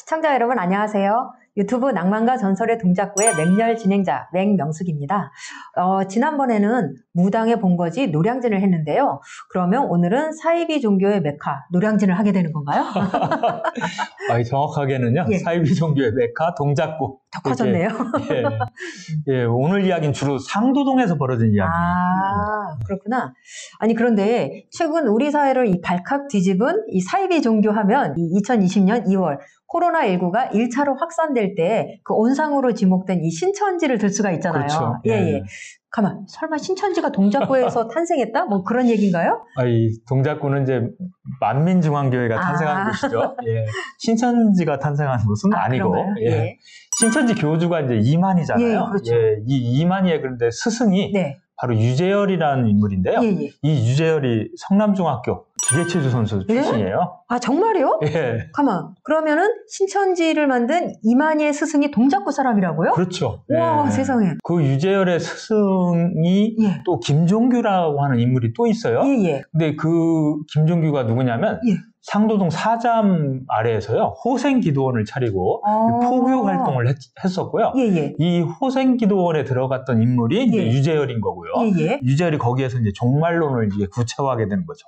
시청자 여러분 안녕하세요. 유튜브 낭만과 전설의 동작구의 맹렬 진행자 맹명숙입니다. 지난번에는 무당의 본거지 노량진을 했는데요. 그러면 오늘은 사이비 종교의 메카 노량진을 하게 되는 건가요? 정확하게는요. 예. 사이비 종교의 메카 동작구. 더 커졌네요. 예, 오늘 이야기는 주로 상도동에서 벌어진 이야기. 아, 그렇구나. 아니, 그런데 최근 우리 사회를 이 발칵 뒤집은 이 사이비 종교 하면 이 2020년 2월 코로나19가 1차로 확산될 때 그 온상으로 지목된 이 신천지를 들 수가 있잖아요. 그렇죠. 예. 가만, 설마 신천지가 동작구에서 탄생했다? 뭐 그런 얘기인가요? 이 동작구는 이제 만민중앙교회가 탄생한 곳이죠. 예. 신천지가 탄생한 곳은 아니고. 예. 신천지 교주가 이제 이만희잖아요. 예, 그렇죠. 이 이만희의 그런데 스승이 네. 바로 유재열이라는 인물인데요. 예. 이 유재열이 성남중학교 기계체조 선수 출신이에요. 아, 정말요? 예. 가만, 그러면은 신천지를 만든 이만희의 스승이 동작구 사람이라고요? 그렇죠. 와, 예. 세상에. 그 유재열의 스승이 예. 또 김종규라고 하는 인물이 또 있어요. 예. 근데 그 김종규가 누구냐면 예. 상도동 사잠 아래에서요. 호생기도원을 차리고 포교 활동을 했었고요. 예. 이 호생기도원에 들어갔던 인물이 이제 예. 유재열인 거고요. 예. 유재열이 거기에서 이제 종말론을 이제 구체화하게 되는 거죠.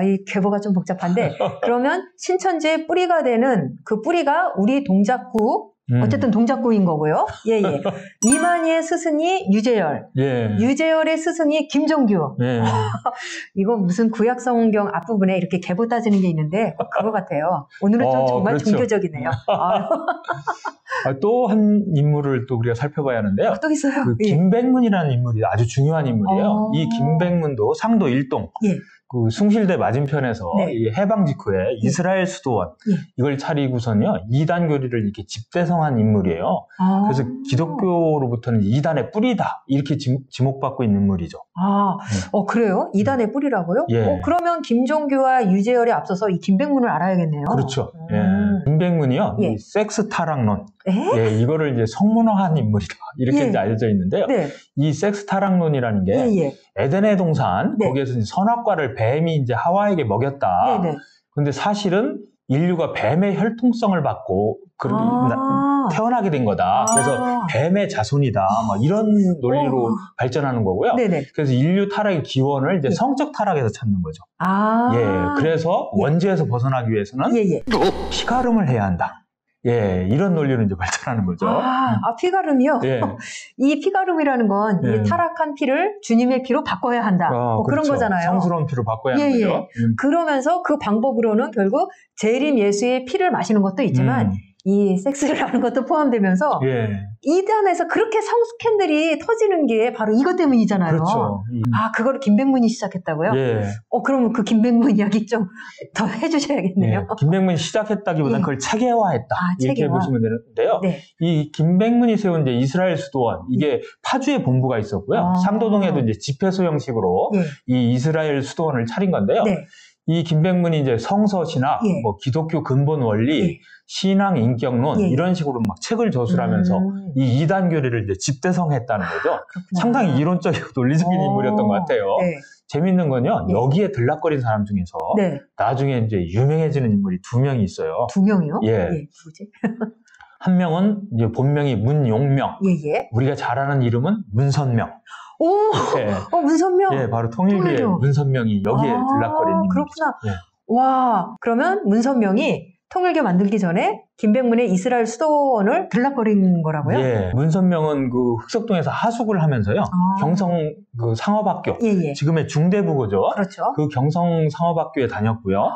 이 계보가 좀 복잡한데 그러면 신천지의 뿌리가 되는 그 뿌리가 우리 동작구 어쨌든 동작구인 거고요. 예. 이만희의 스승이 유재열, 예. 유재열의 스승이 김종규. 예. 이거 무슨 구약성경 앞부분에 이렇게 계보 따지는 게 있는데 그거 같아요. 오늘은 좀 정말 그렇죠. 종교적이네요. 또 한 인물을 또 우리가 살펴봐야 하는데요. 또 있어요. 그 김백문이라는 인물이 아주 중요한 인물이에요. 이 김백문도 상도 일동, 예. 그 숭실대 맞은편에서 네. 이 해방 직후에 이스라엘 수도원 이걸 차리고선요 이단 교리를 이렇게 집대성한 인물이에요. 그래서 기독교로부터는 이단의 뿌리다 이렇게 지목받고 있는 인물이죠. 그래요? 이단의 뿌리라고요? 예. 그러면 김종규와 유재열에 앞서서 이 김백문을 알아야겠네요. 그렇죠. 예. 김백문이요, 이 섹스 타락론, 이거를 이제 성문화한 인물이다 이렇게 이제 알려져 있는데요. 네. 이 섹스 타락론이라는 게 에덴의 동산 거기에서 이제 선악과를 뱀이 이제 하와에게 먹였다. 근데 사실은 인류가 뱀의 혈통성을 받고 태어나게 된 거다. 그래서 뱀의 자손이다. 막 이런 논리로 발전하는 거고요. 그래서 인류 타락의 기원을 이제 성적 타락에서 찾는 거죠. 그래서 원죄에서 벗어나기 위해서는 피가름을 해야 한다. 이런 논리로 이제 발전하는 거죠. 피가름이요? 이 피가름이라는 건 이 타락한 피를 주님의 피로 바꿔야 한다. 그런 그렇죠. 거잖아요. 성스러운 피로 바꿔야 하는 거죠. 그러면서 그 방법으로는 결국 재림 예수의 피를 마시는 것도 있지만 이 섹스를 하는 것도 포함되면서 이단에서 그렇게 성스캔들이 터지는 게 바로 이것 때문이잖아요. 그렇죠. 그거를 김백문이 시작했다고요? 그러면 그 김백문 이야기 좀 더 해주셔야겠네요. 김백문이 시작했다기보다는 그걸 체계화했다. 이렇게 보시면 되는데요. 이 김백문이 세운 이제 이스라엘 수도원, 이게 파주에 본부가 있었고요. 상도동에도 이제 집회소 형식으로 이 이스라엘 수도원을 차린 건데요. 이 김백문이 이제 성서 신학, 뭐 기독교 근본 원리, 신앙 인격론 이런 식으로 막 책을 저술하면서 이 이단 교리를 이제 집대성했다는 거죠. 그렇구나. 상당히 이론적이고 논리적인 인물이었던 것 같아요. 재밌는 건요, 여기에 들락거린 사람 중에서 나중에 이제 유명해지는 인물이 2명이 있어요. 2명이요? 누구지? 한 명은 이제 본명이 문용명. 우리가 잘 아는 이름은 문선명. 문선명. 바로 통일교의 문선명이 여기에 들락거린 인물이죠. 그렇구나. 그러면 문선명이 통일교 만들기 전에 김백문의 이스라엘 수도원을 들락거린 거라고요? 문선명은 그 흑석동에서 하숙을 하면서요. 경성 그 상업학교, 지금의 중대부고죠. 그렇죠. 그 경성 상업학교에 다녔고요.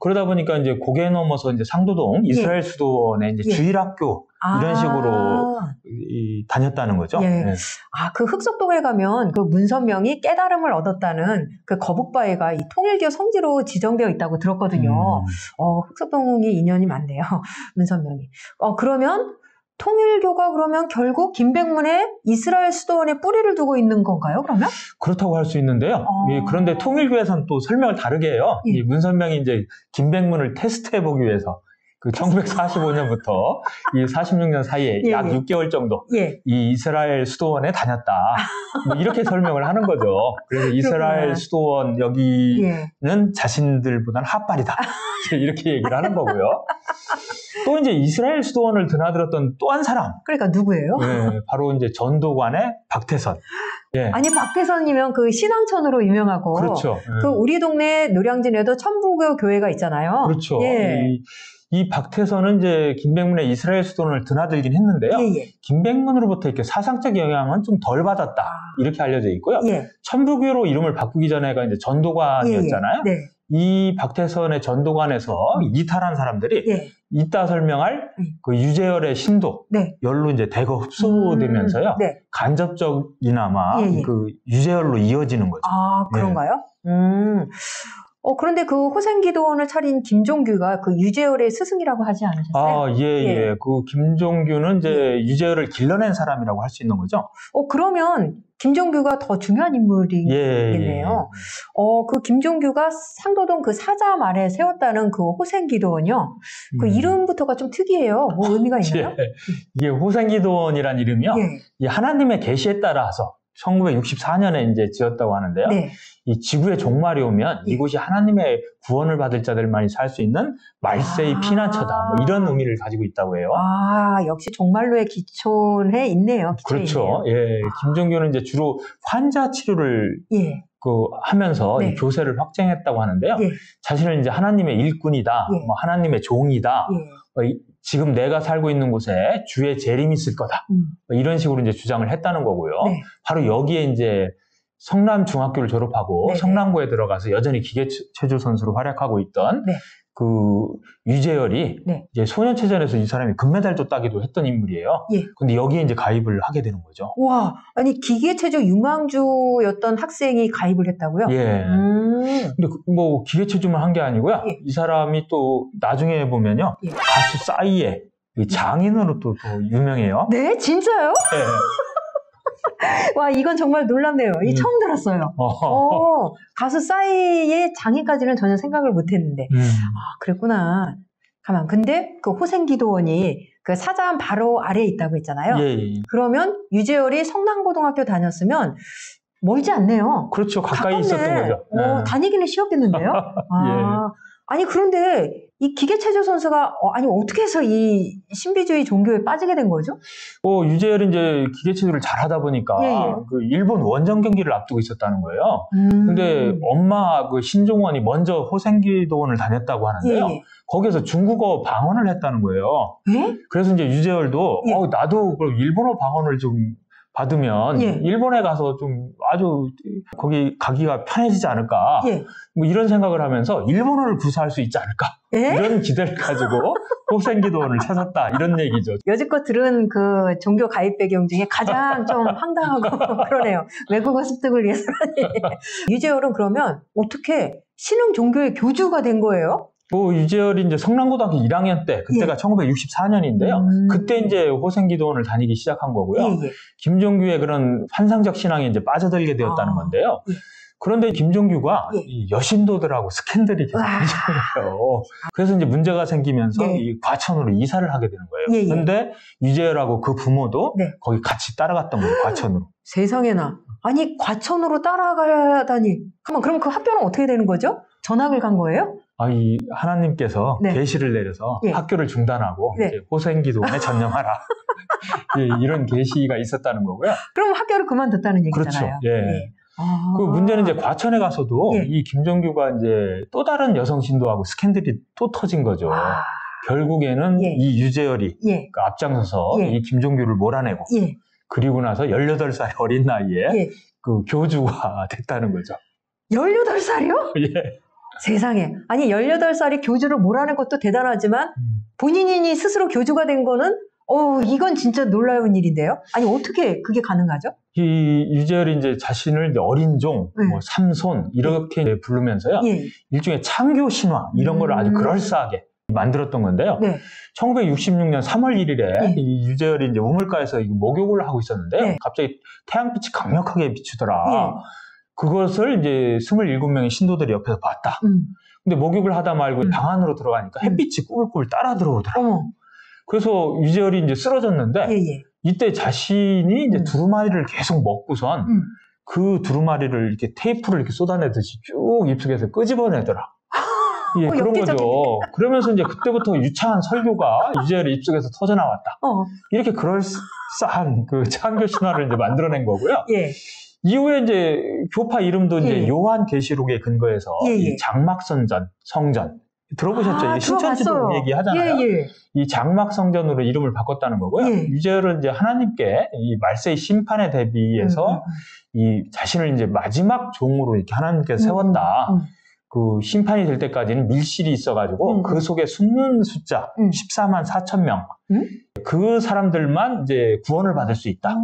그러다 보니까 이제 고개 넘어서 이제 상도동 이스라엘 수도원에 이제 주일학교 이런 식으로 다녔다는 거죠. 그 흑석동에 가면 그 문선명이 깨달음을 얻었다는 그 거북바위가 이 통일교 성지로 지정되어 있다고 들었거든요. 흑석동이 인연이 많네요. 문선명이. 그러면 통일교가 그러면 결국 김백문의 이스라엘 수도원에 뿌리를 두고 있는 건가요, 그러면? 그렇다고 할 수 있는데요. 그런데 통일교에서는 또 설명을 다르게 해요. 이 문선명이 이제 김백문을 테스트해보기 위해서 그 1945년부터 이 46년 사이에 예, 약 예. 6개월 정도 예. 이 이스라엘 수도원에 다녔다. 뭐 이렇게 설명을 하는 거죠. 그래서 이스라엘 수도원 여기는 자신들보다는 핫발이다. 이렇게 얘기를 하는 거고요. 또 이제 이스라엘 수도원을 드나들었던 또 한 사람. 그러니까 누구예요? 네, 바로 이제 전도관의 박태선. 예. 아니 박태선이면 그 신앙천으로 유명하고. 그렇죠. 그 우리 동네 노량진에도 천부교 교회가 있잖아요. 그렇죠. 예. 이 박태선은 이제 김백문의 이스라엘 수도원을 드나들긴 했는데요. 예, 예. 김백문으로부터 이렇게 사상적 영향은 좀 덜 받았다. 이렇게 알려져 있고요. 예. 천부교로 이름을 바꾸기 전에가 이제 전도관이었잖아요. 예, 예. 네. 이 박태선의 전도관에서 이탈한 사람들이 예. 이따 설명할 그 유재열의 신도 네. 열로 이제 대거 흡수되면서요. 네. 간접적이나마 예, 예. 그 유재열로 이어지는 거죠. 아, 그런가요? 그런데 그 호생기도원을 차린 김종규가 그 유재열의 스승이라고 하지 않으셨어요? 아, 예. 그 김종규는 이제 유재열을 길러낸 사람이라고 할 수 있는 거죠. 그러면 김종규가 더 중요한 인물이겠네요. 그 김종규가 상도동 그 사자 아래 세웠다는 그 호생기도원이요. 그 이름부터가 좀 특이해요. 뭐 의미가 있나요? 예. 이게 호생기도원이란 이름이요. 예. 이 하나님의 계시에 따라서 1964년에 이제 지었다고 하는데요. 네. 이 지구의 종말이 오면 이곳이 하나님의 구원을 받을 자들만이 살 수 있는 말세의 피난처다. 뭐 이런 의미를 가지고 있다고 해요. 아, 역시 종말로의 기초에 있네요. 그렇죠. 있네요. 예. 김종규는 이제 주로 환자 치료를 예. 하면서 네. 이 교세를 확장했다고 하는데요. 예. 자신을 이제 하나님의 일꾼이다. 예. 뭐 하나님의 종이다. 예. 지금 내가 살고 있는 곳에 주의 재림이 있을 거다. 이런 식으로 이제 주장을 했다는 거고요. 네. 바로 여기에 이제 성남중학교를 졸업하고 네. 성남고에 들어가서 여전히 기계체조 선수로 활약하고 있던 네. 그 유재열이 네. 이제 소년체전에서 이 사람이 금메달도 따기도 했던 인물이에요. 예. 근데 여기에 이제 가입을 하게 되는 거죠. 와, 아니 기계체조 유망주였던 학생이 가입을 했다고요? 예. 근데 뭐 기계체조만 한 게 아니고요. 예. 이 사람이 또 나중에 보면요. 예. 가수 싸이의 장인으로 또 유명해요. 네, 진짜요? 예. 와, 이건 정말 놀랍네요. 처음 들었어요. 가수 싸이의 장인까지는 전혀 생각을 못했는데. 아, 그랬구나. 가만. 근데 그 호생기도원이 그 사자암 바로 아래에 있다고 했잖아요. 예. 그러면 유재열이 성남고등학교 다녔으면 멀지 않네요. 그렇죠. 가까이 가깝네. 있었던 거죠. 다니기는 쉬웠겠는데요? 아, 아니 그런데 이 기계체조 선수가 아니 어떻게 해서 이 신비주의 종교에 빠지게 된 거죠? 유재열이 이제 기계체조를 잘하다 보니까 그 일본 원정 경기를 앞두고 있었다는 거예요. 근데 엄마 그 신종원이 먼저 호생기도원을 다녔다고 하는데요. 거기에서 중국어 방언을 했다는 거예요. 그래서 이제 유재열도 나도 그럼 일본어 방언을 좀 받으면 일본에 가서 좀 아주 거기 가기가 편해지지 않을까 뭐 이런 생각을 하면서 일본어를 구사할 수 있지 않을까 이런 기대를 가지고 호생기도원을 찾았다 이런 얘기죠. 여지껏 들은 그 종교 가입 배경 중에 가장 좀 황당하고 그러네요. 외국어 습득을 위해서라니. 유재열은 그러면 어떻게 신흥 종교의 교주가 된 거예요? 유재열이 이제 성남고등학교 1학년 때, 그때가 1964년인데요. 그때 이제 호생기도원을 다니기 시작한 거고요. 김종규의 그런 환상적 신앙에 이제 빠져들게 되었다는 건데요. 그런데 김종규가 이 여신도들하고 스캔들이 계속 생겨요. 그래서 이제 문제가 생기면서 이 과천으로 이사를 하게 되는 거예요. 그런데 유재열하고 그 부모도 거기 같이 따라갔던 거예요, 과천으로. 세상에나. 아니, 과천으로 따라가다니. 그럼 그 학교는 어떻게 되는 거죠? 전학을 간 거예요? 이 하나님께서 계시를 내려서 학교를 중단하고 이제 호생기도원에 전념하라. 이런 계시가 있었다는 거고요. 그럼 학교를 그만뒀다는 얘기잖아요. 그렇죠. 그 문제는 이제 과천에 가서도 이 김종규가 이제 또 다른 여성 신도하고 스캔들이 또 터진 거죠. 결국에는 이 유재열이 그 앞장서서 이 김종규를 몰아내고 그리고 나서 18살 어린 나이에 그 교주가 됐다는 거죠. 18살이요? 세상에. 아니 18살이 교주를 몰아낸 것도 대단하지만 본인이 스스로 교주가 된 거는 이건 진짜 놀라운 일인데요. 아니 어떻게 그게 가능하죠? 이 유재열이 이제 자신을 이제 어린 종, 뭐 삼손 이렇게 부르면서요. 일종의 창교 신화 이런 거를 아주 그럴싸하게 만들었던 건데요. 1966년 3월 1일에 이 유재열이 이제 우물가에서 목욕을 하고 있었는데요. 갑자기 태양빛이 강력하게 비추더라. 그것을 이제 27명의 신도들이 옆에서 봤다. 근데 목욕을 하다 말고 방 안으로 들어가니까 햇빛이 꾸불꾸불 따라 들어오더라고요. 그래서 유재열이 이제 쓰러졌는데 이때 자신이 이제 두루마리를 계속 먹고선 그 두루마리를 이렇게 테이프를 이렇게 쏟아내듯이 쭉 입속에서 끄집어내더라. 예, 그런 거죠. 그러면서 이제 그때부터 유창한 설교가 유재열의 입속에서 터져나왔다. 이렇게 그럴싸한 그 창조 신화를 이제 만들어낸 거고요. 이후에 이제 교파 이름도 이제 요한 계시록에 근거해서 이 장막성전, 성전 들어보셨죠? 신천지도 얘기하잖아요. 이 장막성전으로 이름을 바꿨다는 거고요. 유재열은 이제 하나님께 이 말세의 심판에 대비해서 이 자신을 이제 마지막 종으로 이렇게 하나님께서 세웠다. 그 심판이 될 때까지는 밀실이 있어가지고 그 속에 숨는 숫자 14만 4천 명. 그 사람들만 이제 구원을 받을 수 있다.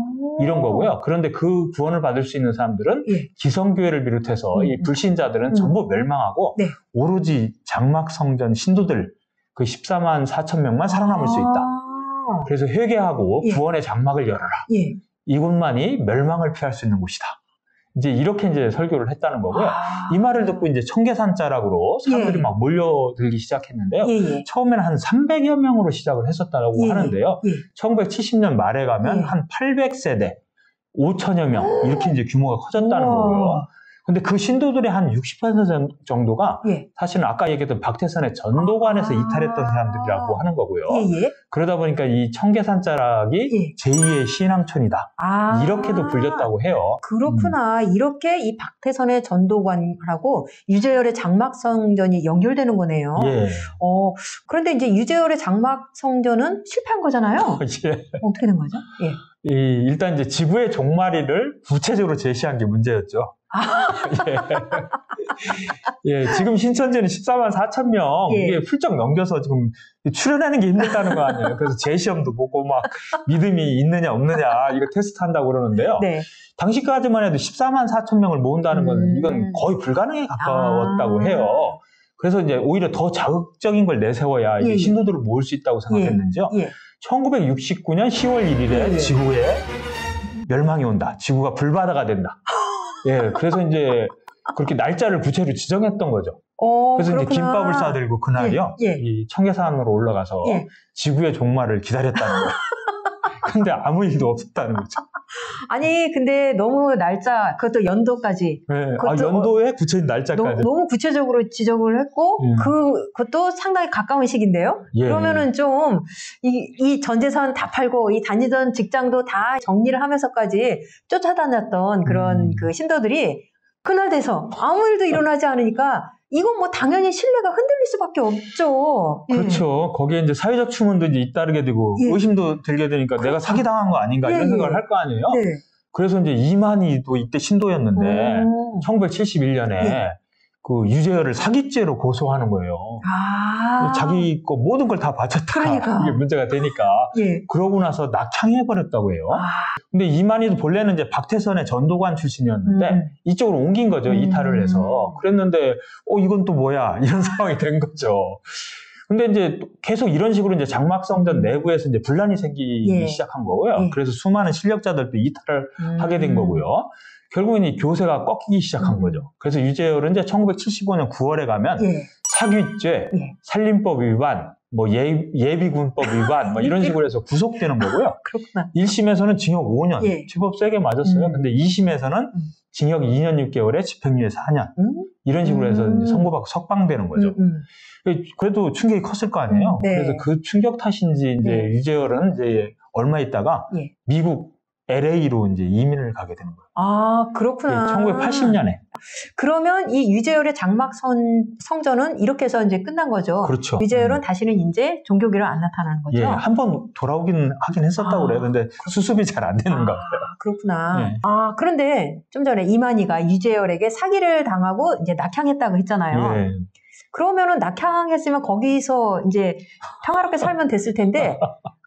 이런 거고요. 그런데 그 구원을 받을 수 있는 사람들은 기성교회를 비롯해서 이 불신자들은 전부 멸망하고 오로지 장막성전 신도들 그 14만 4천 명만 살아남을 수 있다. 그래서 회개하고 구원의 장막을 열어라. 이곳만이 멸망을 피할 수 있는 곳이다. 이제 이렇게 이제 설교를 했다는 거고요. 이 말을 듣고 이제 청계산자락으로 사람들이 막 몰려들기 시작했는데요. 처음에는 한 300여 명으로 시작을 했었다고 하는데요. 1970년 말에 가면 한 800세대, 5천여 명 이렇게 이제 규모가 커졌다는 거고요. 근데 그 신도들의 한 60% 정도가 사실은 아까 얘기했던 박태선의 전도관에서 이탈했던 사람들이라고 하는 거고요. 그러다 보니까 이 청계산자락이 제2의 신앙촌이다. 이렇게도 불렸다고 해요. 그렇구나. 이렇게 이 박태선의 전도관하고 유재열의 장막성전이 연결되는 거네요. 그런데 이제 유재열의 장막성전은 실패한 거잖아요. 어떻게 된 거죠? 일단 이제 지구의 종말이를 구체적으로 제시한 게 문제였죠. 지금 신천지는 14만 4천 명 이게 훌쩍 넘겨서 지금 출연하는 게 힘들다는 거 아니에요. 그래서 재시험도 보고 막 믿음이 있느냐 없느냐 이거 테스트한다고 그러는데요. 당시까지만 해도 14만 4천 명을 모은다는 건 이건 거의 불가능에 가까웠다고 해요. 그래서 이제 오히려 더 자극적인 걸 내세워야 이제 신도들을 모을 수 있다고 생각했는지요. 1969년 10월 1일에 지구에 멸망이 온다. 지구가 불바다가 된다. 그래서 이제 그렇게 날짜를 구체로 지정했던 거죠. 그래서 그렇구나. 이제 김밥을 싸들고 그날이요. 이 청계산으로 올라가서 지구의 종말을 기다렸다는 거예요. 근데 아무 일도 없었다는 거죠. 아니 근데 너무 날짜 그것도 연도까지 연도에 구체적인 날짜까지 너무 구체적으로 지적을 했고 그것도 상당히 가까운 시기인데요. 그러면은 좀 이 전재산 다 팔고 이 다니던 직장도 다 정리를 하면서까지 쫓아다녔던 그런 그 신도들이 그날 돼서 아무 일도 일어나지 않으니까 이건 뭐 당연히 신뢰가 흔들릴 수밖에 없죠. 그렇죠. 거기에 이제 사회적 추문도 이제 잇따르게 되고 의심도 들게 되니까 내가 사기당한 거 아닌가 이런 생각을 할 거 아니에요. 그래서 이제 이만희도 이때 신도였는데 1971년에 그 유재열을 사기죄로 고소하는 거예요. 자기 거 모든 걸 다 바쳤다가 이게 문제가 되니까 그러고 나서 낙향해버렸다고 해요. 근데 이만희도 본래는 이제 박태선의 전도관 출신이었는데 이쪽으로 옮긴 거죠. 이탈을 해서. 그랬는데 이건 또 뭐야 이런 상황이 된 거죠. 근데 이제 계속 이런 식으로 이제 장막성전 내부에서 이제 분란이 생기기 시작한 거고요. 그래서 수많은 실력자들도 이탈을 하게 된 거고요. 결국은 이 교세가 꺾이기 시작한 거죠. 그래서 유재열은 이제 1975년 9월에 가면 사기죄, 살림법 위반, 뭐 예비군법 위반, 뭐 이런 식으로 해서 구속되는 거고요. 1심에서는 징역 5년, 제법 세게 맞았어요. 근데 2심에서는 징역 2년 6개월에 집행유예 4년, 이런 식으로 해서 이제 선고받고 석방되는 거죠. 그래도 충격이 컸을 거 아니에요. 그래서 그 충격 탓인지 이제 유재열은 이제 얼마 있다가 미국 LA로 이제 이민을 가게 되는 거예요. 그렇구나. 1980년에. 그러면 이 유재열의 장막성전은 이렇게 해서 이제 끝난 거죠. 그렇죠. 유재열은 다시는 이제 종교계로 안 나타나는 거죠. 한 번 돌아오긴 하긴 했었다고 그래요. 근데 수습이 잘 안 되는가 봐요. 그렇구나. 그런데 좀 전에 이만희가 유재열에게 사기를 당하고 이제 낙향했다고 했잖아요. 그러면은 낙향했으면 거기서 이제 평화롭게 살면 됐을 텐데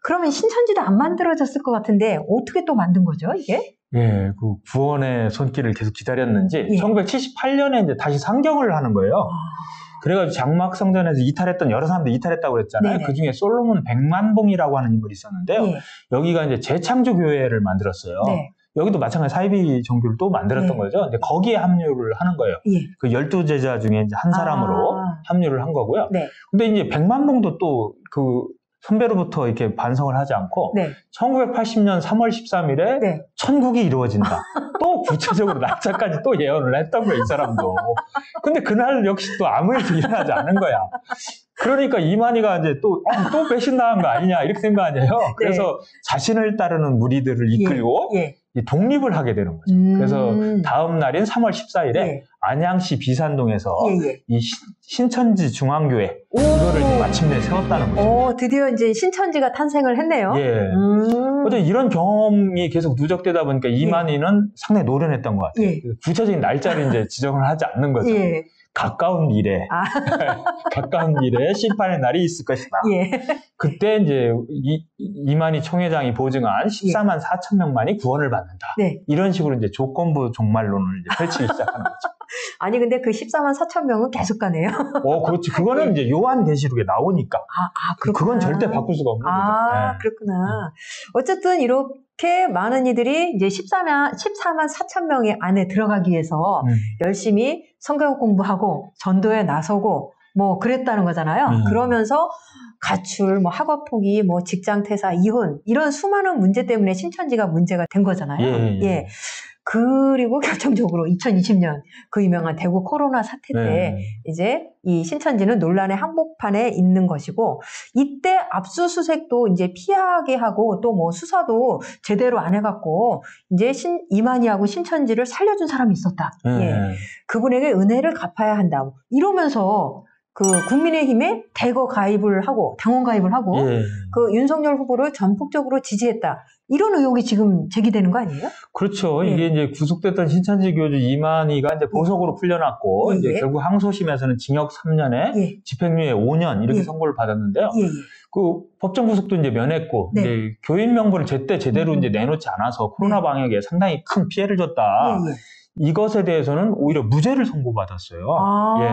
그러면 신천지도 안 만들어졌을 것 같은데 어떻게 또 만든 거죠, 이게? 그 구원의 손길을 계속 기다렸는지 1978년에 이제 다시 상경을 하는 거예요. 그래가지고 장막성전에서 이탈했던 여러 사람들이 이탈했다고 그랬잖아요. 그 중에 솔로몬 백만봉이라고 하는 인물이 있었는데요. 여기가 이제 재창조교회를 만들었어요. 여기도 마찬가지 사이비 종교를 또 만들었던 거죠. 근데 거기에 합류를 하는 거예요. 그 12제자 중에 이제 한 사람으로 합류를 한 거고요. 네. 근데 이제 백만봉도 또 그 선배로부터 이렇게 반성을 하지 않고 네. 1980년 3월 13일에 네. 천국이 이루어진다. 또 구체적으로 날짜까지 또 예언을 했던 거예요, 이 사람도. 근데 그날 역시 또 아무 일도 일어나지 않은 거야. 그러니까 이만희가 이제 또 배신당한 거 아니냐 이렇게 된 거 아니에요. 그래서 네. 자신을 따르는 무리들을 이끌고 예. 예. 독립을 하게 되는 거죠. 그래서 다음 날인 3월 14일에 예. 안양시 비산동에서 이 신천지 중앙교회 이거를 이제 마침내 세웠다는 거죠. 드디어 이제 신천지가 탄생을 했네요. 예. 어제 이런 경험이 계속 누적되다 보니까 이만희는 상당히 노련했던 것 같아요. 예. 구체적인 날짜를 이제 지정을 하지 않는 거죠. 예. 가까운 미래, 가까운 미래에 심판의 날이 있을 것이다. 예. 그때 이제 이만희 총회장이 보증한 14만 4천 명만이 구원을 받는다. 네. 이런 식으로 이제 조건부 종말론을 이제 펼치기 시작하는 거죠. 아니 근데 그 14만 4천 명은 계속 가네요. 그렇지. 그거는 이제 요한계시록에 나오니까. 그건 절대 바꿀 수가 없는 거죠. 네. 그렇구나. 어쨌든 이렇게 많은 이들이 이제 14만 4천 명의 안에 들어가기 위해서 열심히 성경 공부하고 전도에 나서고 뭐 그랬다는 거잖아요. 그러면서 가출, 뭐 학업 포기, 뭐 직장 퇴사, 이혼 이런 수많은 문제 때문에 신천지가 문제가 된 거잖아요. 예. 그리고 결정적으로 2020년 그 유명한 대구 코로나 사태 때 이제 이 신천지는 논란의 한복판에 있는 것이고 이때 압수수색도 이제 피하게 하고 또 뭐 수사도 제대로 안 해갖고 이제 이만희하고 신천지를 살려준 사람이 있었다. 예. 그분에게 은혜를 갚아야 한다. 이러면서 그 국민의힘에 대거 가입을 하고 당원 가입을 하고 그 윤석열 후보를 전폭적으로 지지했다. 이런 의혹이 지금 제기되는 거 아니에요? 그렇죠. 이게 이제 구속됐던 신천지 교주 이만희가 이제 보석으로 풀려났고 이제 결국 항소심에서는 징역 3년에 집행유예 5년 이렇게 선고를 받았는데요. 그 법정 구속도 이제 면했고 이제 교인 명부를 제대로 이제 내놓지 않아서 코로나 방역에 상당히 큰 피해를 줬다. 이것에 대해서는 오히려 무죄를 선고받았어요. 예.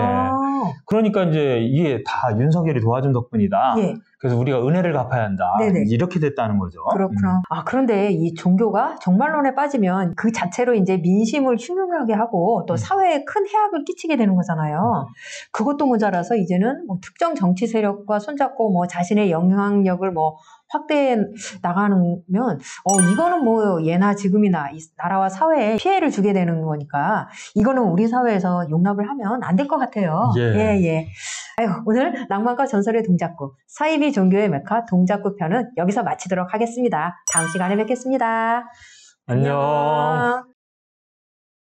그러니까 이제 이게 다 윤석열이 도와준 덕분이다. 그래서 우리가 은혜를 갚아야 한다. 이렇게 됐다는 거죠. 그렇구나. 그런데 이 종교가 종말론에 빠지면 그 자체로 이제 민심을 흉흉하게 하고 또 사회에 큰 해악을 끼치게 되는 거잖아요. 그것도 모자라서 이제는 뭐 특정 정치 세력과 손잡고 뭐 자신의 영향력을 뭐 확대해 나가면 이거는 뭐 예나 지금이나 이 나라와 사회에 피해를 주게 되는 거니까 이거는 우리 사회에서 용납을 하면 안 될 것 같아요. 예. 아유, 오늘 낭만과 전설의 동작구 사이비 종교의 메카 동작구 편은 여기서 마치도록 하겠습니다. 다음 시간에 뵙겠습니다. 안녕.